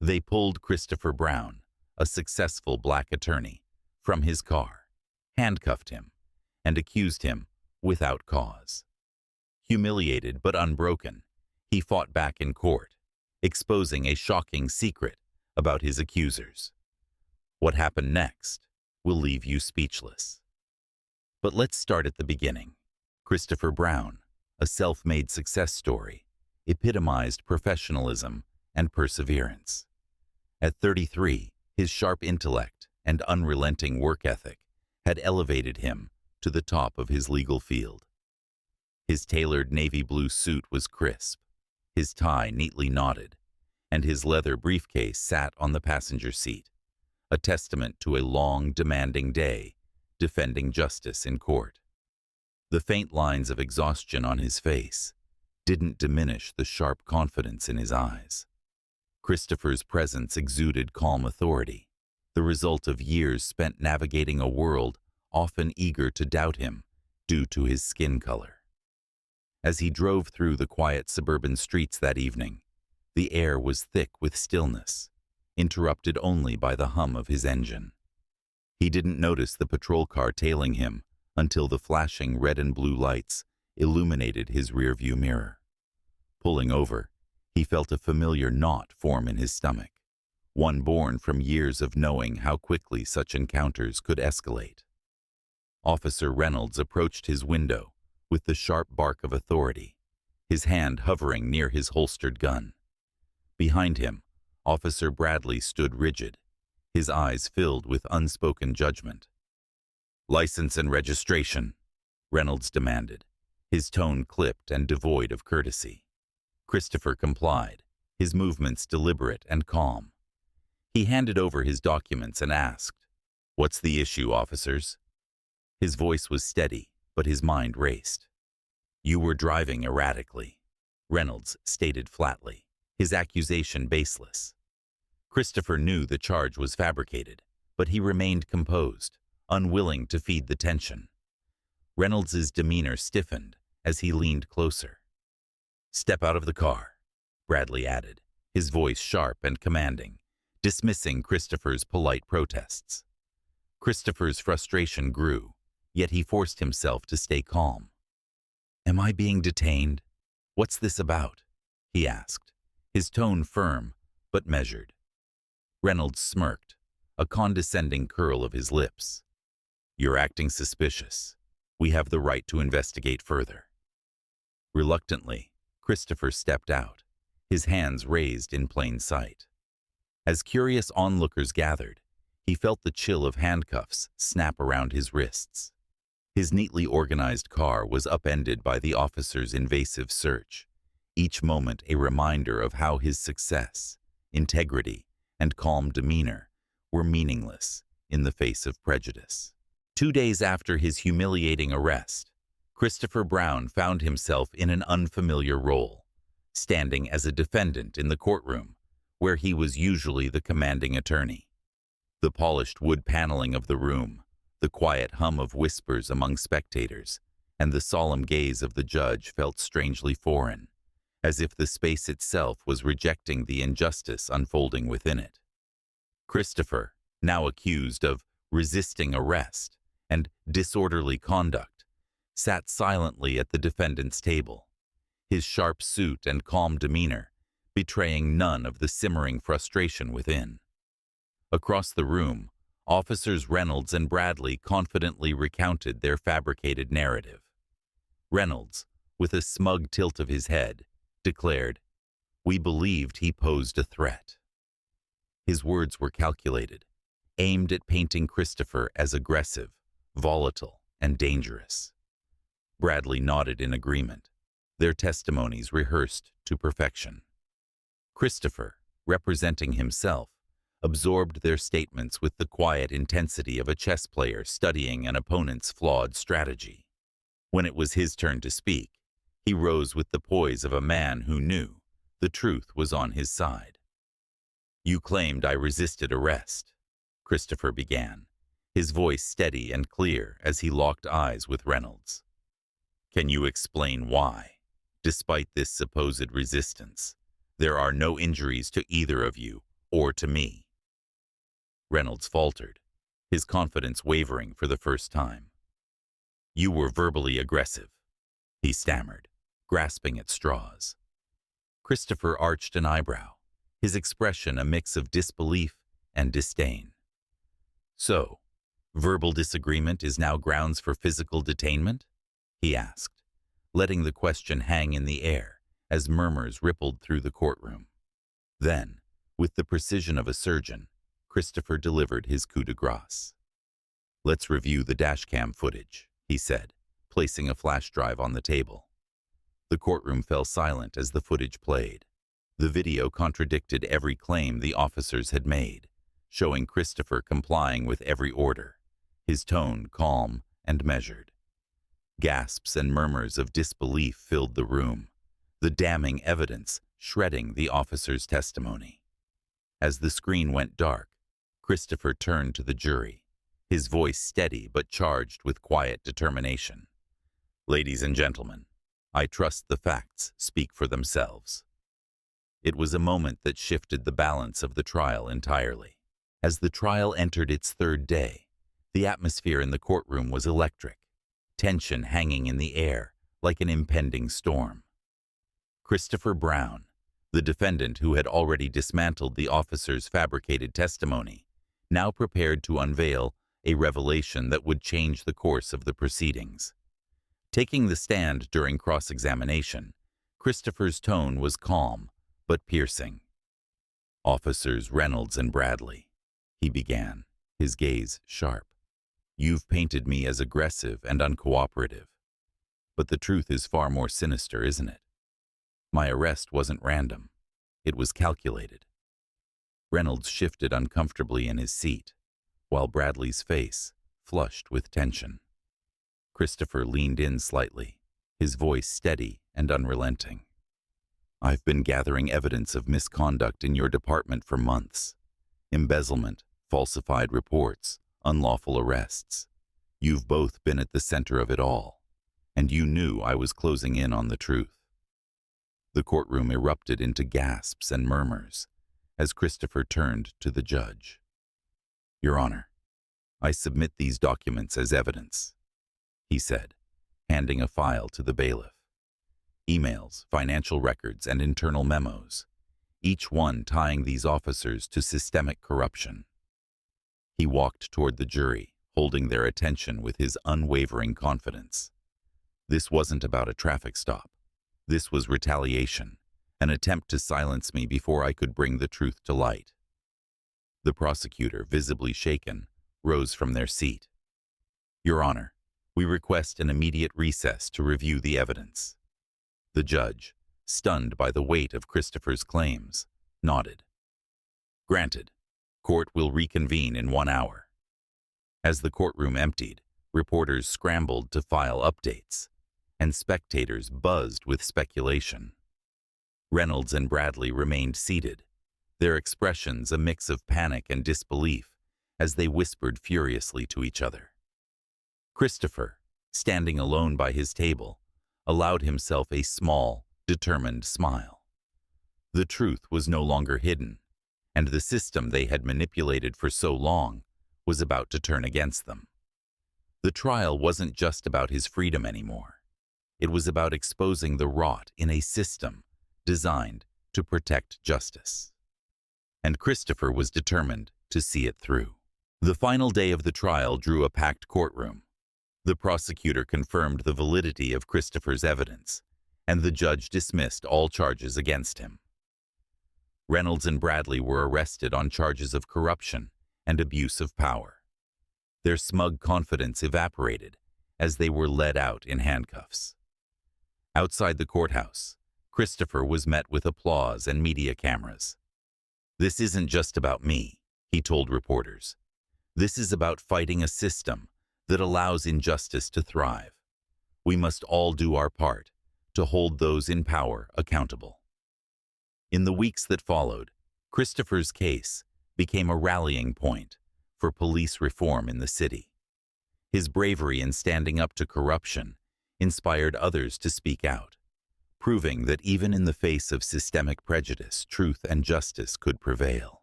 They pulled Christopher Brown, a successful black attorney, from his car, handcuffed him, and accused him without cause. Humiliated but unbroken, he fought back in court, exposing a shocking secret about his accusers. What happened next will leave you speechless. But let's start at the beginning. Christopher Brown, a self-made success story, epitomized professionalism and perseverance. At 33, his sharp intellect and unrelenting work ethic had elevated him to the top of his legal field. His tailored navy blue suit was crisp, his tie neatly knotted, and his leather briefcase sat on the passenger seat, a testament to a long, demanding day defending justice in court. The faint lines of exhaustion on his face didn't diminish the sharp confidence in his eyes. Christopher's presence exuded calm authority, the result of years spent navigating a world often eager to doubt him due to his skin color. As he drove through the quiet suburban streets that evening, the air was thick with stillness, interrupted only by the hum of his engine. He didn't notice the patrol car tailing him until the flashing red and blue lights illuminated his rearview mirror. Pulling over, he felt a familiar knot form in his stomach, one born from years of knowing how quickly such encounters could escalate. Officer Reynolds approached his window with the sharp bark of authority, his hand hovering near his holstered gun. Behind him, Officer Bradley stood rigid, his eyes filled with unspoken judgment. "License and registration," Reynolds demanded, his tone clipped and devoid of courtesy. Christopher complied, his movements deliberate and calm. He handed over his documents and asked, "What's the issue, officers?" His voice was steady, but his mind raced. "You were driving erratically," Reynolds stated flatly, his accusation baseless. Christopher knew the charge was fabricated, but he remained composed, unwilling to feed the tension. Reynolds's demeanor stiffened as he leaned closer. "Step out of the car," Bradley added, his voice sharp and commanding, dismissing Christopher's polite protests. Christopher's frustration grew, yet he forced himself to stay calm. "Am I being detained? What's this about?" he asked, his tone firm but measured. Reynolds smirked, a condescending curl of his lips. "You're acting suspicious. We have the right to investigate further." Reluctantly, Christopher stepped out, his hands raised in plain sight. As curious onlookers gathered, he felt the chill of handcuffs snap around his wrists. His neatly organized car was upended by the officer's invasive search, each moment a reminder of how his success, integrity, and calm demeanor were meaningless in the face of prejudice. 2 days after his humiliating arrest, Christopher Brown found himself in an unfamiliar role, standing as a defendant in the courtroom, where he was usually the commanding attorney. The polished wood paneling of the room, the quiet hum of whispers among spectators, and the solemn gaze of the judge felt strangely foreign, as if the space itself was rejecting the injustice unfolding within it. Christopher, now accused of resisting arrest and disorderly conduct, sat silently at the defendant's table, his sharp suit and calm demeanor betraying none of the simmering frustration within. Across the room, Officers Reynolds and Bradley confidently recounted their fabricated narrative. Reynolds, with a smug tilt of his head, declared, "We believed he posed a threat." His words were calculated, aimed at painting Christopher as aggressive, volatile, and dangerous. Bradley nodded in agreement, their testimonies rehearsed to perfection. Christopher, representing himself, absorbed their statements with the quiet intensity of a chess player studying an opponent's flawed strategy. When it was his turn to speak, he rose with the poise of a man who knew the truth was on his side. "You claimed I resisted arrest," Christopher began, his voice steady and clear as he locked eyes with Reynolds. "Can you explain why, despite this supposed resistance, there are no injuries to either of you or to me?" Reynolds faltered, his confidence wavering for the first time. "You were verbally aggressive," he stammered, grasping at straws. Christopher arched an eyebrow, his expression a mix of disbelief and disdain. "So, verbal disagreement is now grounds for physical detainment?" he asked, letting the question hang in the air as murmurs rippled through the courtroom. Then, with the precision of a surgeon, Christopher delivered his coup de grace. "Let's review the dashcam footage," he said, placing a flash drive on the table. The courtroom fell silent as the footage played. The video contradicted every claim the officers had made, showing Christopher complying with every order, his tone calm and measured. Gasps and murmurs of disbelief filled the room, the damning evidence shredding the officer's testimony. As the screen went dark, Christopher turned to the jury, his voice steady but charged with quiet determination. "Ladies and gentlemen, I trust the facts speak for themselves." It was a moment that shifted the balance of the trial entirely. As the trial entered its third day, the atmosphere in the courtroom was electric, tension hanging in the air like an impending storm. Christopher Brown, the defendant who had already dismantled the officer's fabricated testimony, now prepared to unveil a revelation that would change the course of the proceedings. Taking the stand during cross-examination, Christopher's tone was calm but piercing. "Officers Reynolds and Bradley," he began, his gaze sharp. "You've painted me as aggressive and uncooperative. But the truth is far more sinister, isn't it? My arrest wasn't random. It was calculated." Reynolds shifted uncomfortably in his seat, while Bradley's face flushed with tension. Christopher leaned in slightly, his voice steady and unrelenting. "I've been gathering evidence of misconduct in your department for months. Embezzlement, falsified reports, unlawful arrests. You've both been at the center of it all, and you knew I was closing in on the truth." The courtroom erupted into gasps and murmurs as Christopher turned to the judge. "Your Honor, I submit these documents as evidence," he said, handing a file to the bailiff. Emails, financial records, and internal memos, each one tying these officers to systemic corruption. He walked toward the jury, holding their attention with his unwavering confidence. This wasn't about a traffic stop. This was retaliation, an attempt to silence me before I could bring the truth to light. The prosecutor, visibly shaken, rose from their seat. "Your Honor, we request an immediate recess to review the evidence." The judge, stunned by the weight of Christopher's claims, nodded. "Granted. Court will reconvene in 1 hour." As the courtroom emptied, reporters scrambled to file updates, and spectators buzzed with speculation. Reynolds and Bradley remained seated, their expressions a mix of panic and disbelief as they whispered furiously to each other. Christopher, standing alone by his table, allowed himself a small, determined smile. The truth was no longer hidden, and the system they had manipulated for so long was about to turn against them. The trial wasn't just about his freedom anymore. It was about exposing the rot in a system designed to protect justice. And Christopher was determined to see it through. The final day of the trial drew a packed courtroom. The prosecutor confirmed the validity of Christopher's evidence, and the judge dismissed all charges against him. Reynolds and Bradley were arrested on charges of corruption and abuse of power. Their smug confidence evaporated as they were led out in handcuffs. Outside the courthouse, Christopher was met with applause and media cameras. "This isn't just about me," he told reporters. "This is about fighting a system that allows injustice to thrive. We must all do our part to hold those in power accountable." In the weeks that followed, Christopher's case became a rallying point for police reform in the city. His bravery in standing up to corruption inspired others to speak out, proving that even in the face of systemic prejudice, truth and justice could prevail.